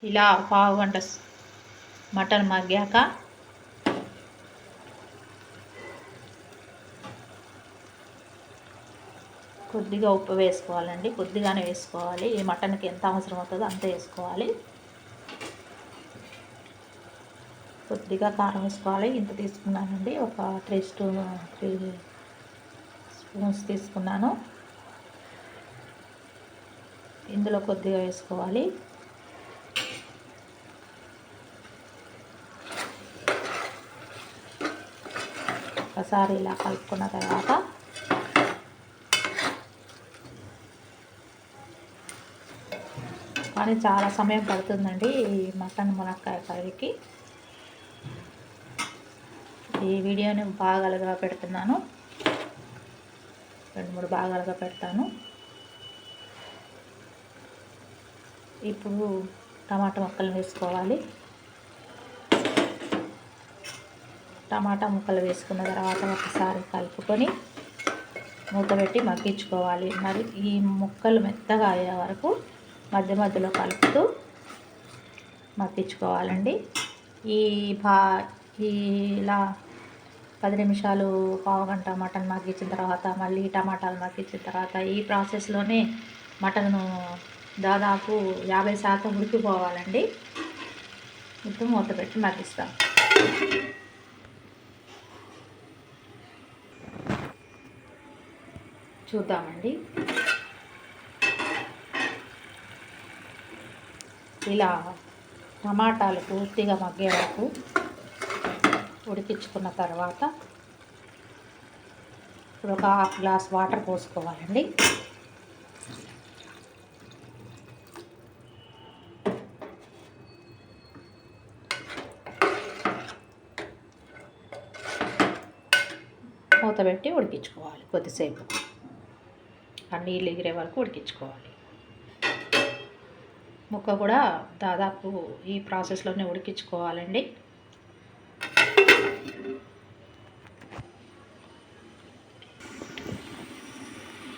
ఇలా పావు గంట మటన్ మగ్గాక కొద్దిగా ఉప్పు వేసుకోవాలండి. కొద్దిగానే వేసుకోవాలి. ఈ మటన్కి ఎంత అవసరం అవుతుందో అంత వేసుకోవాలి. కొద్దిగా కారం వేసుకోవాలి. ఇంత తీసుకున్నానండి, ఒక 3 స్పూన్స్ తీసుకున్నాను. ఇందులో కొద్దిగా వేసుకోవాలి. ఒకసారి ఇలా కలుపుకున్న తర్వాత కానీ చాలా సమయం పడుతుందండి ఈ మటన్ మునక్కాయ కర్రీకి. ఈ వీడియోని భాగాలుగా పెడుతున్నాను, 2-3 భాగాలుగా పెడతాను. ఇప్పుడు టమాటా ముక్కలు వేసుకోవాలి. టమాటా ముక్కలు వేసుకున్న తర్వాత ఒకసారి కలుపుకొని మూత పెట్టి మగ్గించుకోవాలి. మరి ఈ ముక్కలు మెత్తగా అయ్యే వరకు మధ్య మధ్యలో కలుపుతూ మగ్గించుకోవాలండి. ఇలా 10 నిమిషాలు, పావు గంట మటన్ మగ్గించిన తర్వాత మళ్ళీ టమాటాలు మగ్గించిన తర్వాత ఈ ప్రాసెస్లోనే మటన్ను దాదాపు 50% ఉడికిపోవాలండి. ఇప్పుడు మూత పెట్టి మగ్గిస్తాం. చూద్దామండి. ఇలా టమాటాలు పూర్తిగా మగ్గే వరకు ఉడికించుకున్న తర్వాత ఇప్పుడు ఒక హాఫ్ గ్లాస్ వాటర్ పోసుకోవాలండి. మూత పెట్టి ఉడికించుకోవాలి. కొద్దిసేపు ఆ నీళ్ళు ఎగిరే వరకు ఉడికించుకోవాలి. ముక్క కూడా దాదాపు ఈ ప్రాసెస్లోనే ఉడికించుకోవాలండి.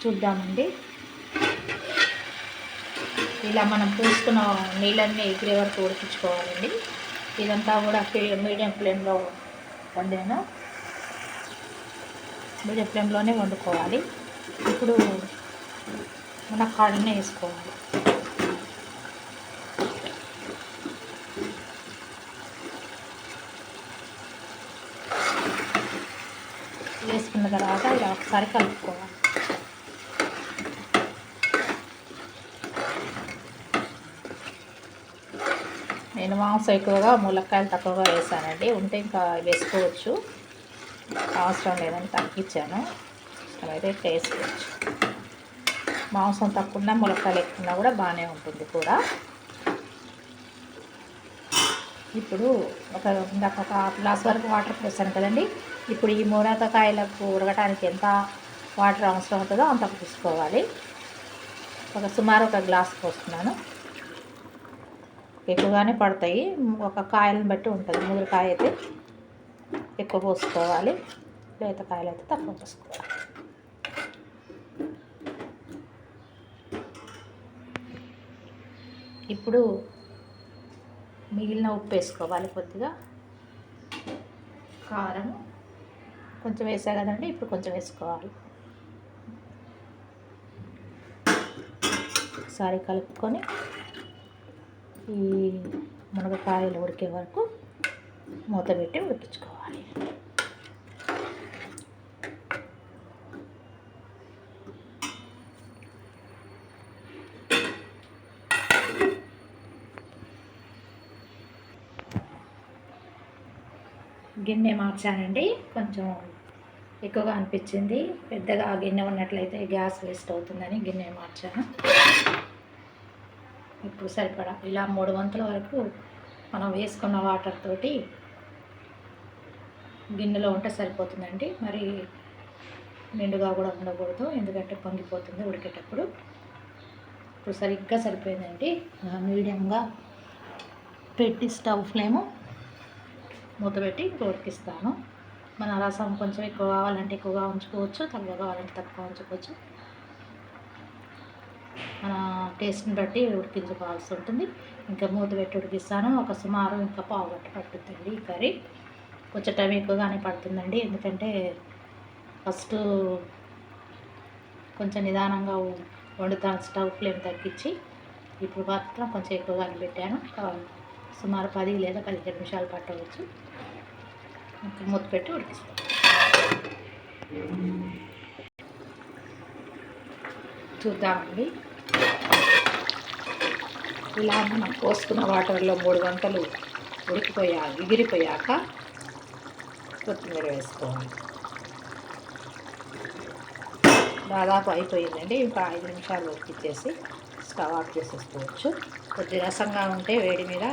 చూద్దామండి. ఇలా మనం పోసుకున్న నీళ్ళన్నీ ఎగిరే వరకు ఉడికించుకోవాలండి. ఇదంతా కూడా మీడియం ఫ్లేమ్లో వండాను. మీడియం ఫ్లేమ్లోనే వండుకోవాలి. ఇప్పుడు మునక్కాడనే వేసుకోవాలి. వేసుకున్న తర్వాత ఇలా ఒకసారి కలుపుకోవాలి. నేను మాంసం ఎక్కువగా, ములక్కాయలు తక్కువగా వేసానండి. ఉంటే ఇంకా వేసుకోవచ్చు, అవసరం లేదని తగ్గించాను. ఇష్టమైతే వేసుకోవచ్చు. మాంసం తక్కువ ములక్కాయలు ఎక్కువ కూడా బాగానే ఉంటుంది కూడా. ఇప్పుడు ఒక హాఫ్ గ్లాస్ వరకు వాటర్ పోసాను కదండి. ఇప్పుడు ఈ మునక్కాయలకు ఉడకటానికి ఎంత వాటర్ అవసరం అవుతుందో అంత తీసుకోవాలి. సుమారు ఒక గ్లాస్ పోస్తున్నాను. ఎక్కువగానే పడతాయి, ఒక కాయలను బట్టి ఉంటుంది. ముదిరికాయ అయితే ఎక్కువ పోసుకోవాలి, లేత కాయలు అయితే తక్కువ పోసుకోవాలి. ఇప్పుడు మిగిలిన ఉప్పు వేసుకోవాలి. కొద్దిగా కారం కొంచెం వేసా కదండి, ఇప్పుడు కొంచెం వేసుకోవాలి. ఒకసారి కలుపుకొని ఈ మునగకాయలు ఉడికే వరకు మూత పెట్టి ఉడికించుకోవాలి. గిన్నె మార్చానండి, కొంచెం ఎక్కువగా అనిపించింది. పెద్దగా గిన్నె ఉన్నట్లయితే గ్యాస్ వేస్ట్ అవుతుందని గిన్నె మార్చాను. ఇప్పుడు సరిపడా ఇలా 3 వంతుల వరకు మనం వేసుకున్న వాటర్ తోటి గిన్నెలో ఉంటే సరిపోతుందండి. మరి నిండుగా కూడా ఉండకూడదు, ఎందుకంటే పొంగిపోతుంది ఉడికేటప్పుడు. ఇప్పుడు సరిగ్గా సరిపోయిందండి. మీడియంగా పెట్టి స్టవ్ ఫ్లేము మూత పెట్టి ఉడికిస్తాను. మన రసం కొంచెం ఎక్కువ కావాలంటే ఎక్కువగా ఉంచుకోవచ్చు, తక్కువ కావాలంటే తక్కువ ఉంచుకోవచ్చు. మన టేస్ట్ని బట్టి ఉడికించుకోవాల్సి ఉంటుంది. ఇంకా మూత పెట్టి ఉడికిస్తాను. ఒక సుమారు ఇంకా పావుగంట పట్టుద్దండి ఈ కర్రీ. కొంచెం టైం ఎక్కువగానే పడుతుందండి, ఎందుకంటే ఫస్ట్ కొంచెం నిదానంగా వండుతాను, స్టవ్ ఫ్లేమ్ తగ్గించి. ఇప్పుడు మాత్రం కొంచెం ఎక్కువగానే పెట్టాను. సుమారు 10 లేదా 15 నిమిషాలు పట్టవచ్చు. ఇంకా మూత పెట్టి ఉడికిస్తాను. చూద్దామండి. ఇలా మనం పోసుకున్న వాటర్లో 3 గంటలు ఎగిరిపోయాక కొత్తిమీర వేసుకోవాలి. దాదాపు అయిపోయిందండి. ఇంకా 5 నిమిషాలు ఉడికిచ్చేసి స్టవ్ ఆఫ్ చేసేసుకోవచ్చు. కొద్ది రసంగా ఉంటే వేడి మీద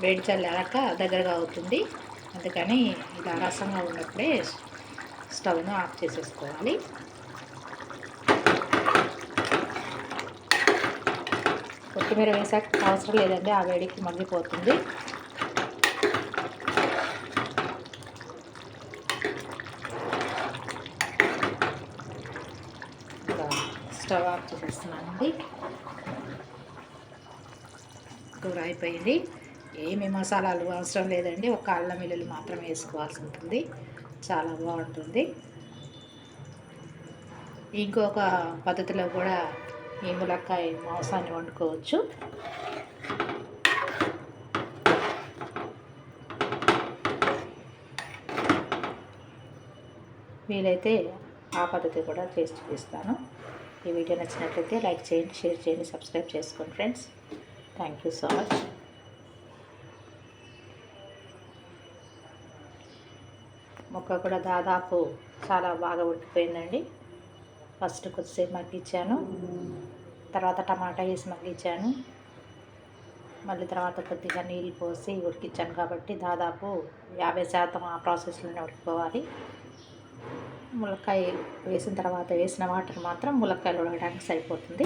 వేడి చల్లారాక దగ్గరగా అవుతుంది. అందుకని ఇలా రసంగా ఉన్నప్పుడే స్టవ్ను ఆఫ్ చేసేసుకోవాలి. కొత్తిమీర వేసాక అవసరం లేదండి, ఆ వేడికి మగ్గిపోతుంది. స్టవ్ ఆఫ్ చేసేస్తున్నానండి. కూర అయిపోయింది. ఏమి మసాలాలు అవసరం లేదండి, ఒక అల్లం వెల్లుల్లి మాత్రం వేసుకోవాల్సి ఉంటుంది. చాలా బాగుంటుంది. ఇంకొక పద్ధతిలో కూడా ఈ ములక్కాయ మాంసాన్ని వండుకోవచ్చు. వీలైతే ఆ పద్ధతి కూడా చేసి చూపిస్తాను. ఈ వీడియో నచ్చినట్లయితే లైక్ చేయండి, షేర్ చేయండి, సబ్స్క్రైబ్ చేసుకోండి friends. Thank you so much. ముక్క కూడా దాదాపు చాలా బాగా ఉడికిపోయిందండి. ఫస్ట్ కొద్దిసేపు మగ్గించాను, తర్వాత టమాటా వేసి మగ్గించాను, మళ్ళీ తర్వాత కొద్దిగా నీళ్ళు పోసి ఉడికించాను. కాబట్టి దాదాపు 50% ఆ ప్రాసెస్లోనే ఉడికిపోవాలి. ములక్కాయ వేసిన తర్వాత వేసిన వాటర్ మాత్రం ములక్కాయలు ఉడకడానికి సరిపోతుంది.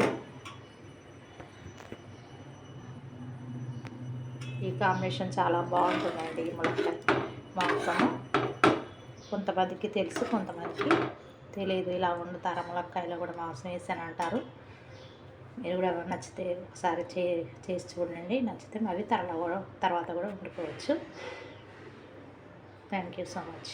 ఈ కాంబినేషన్ చాలా బాగుంటుందండి. ఈ ములక్కాయ మాంసము కొంతమందికి తెలుసు, కొంతమందికి తెలియదు. ఇలా వండుతారా ములక్కాయలో కూడా మాంసం వేసాను అంటారు. మీరు కూడా నచ్చితే ఒకసారి చేసి చూడండి. నచ్చితే మళ్ళీ తర్వాత కూడా వండుకోవచ్చు. Thank you so much.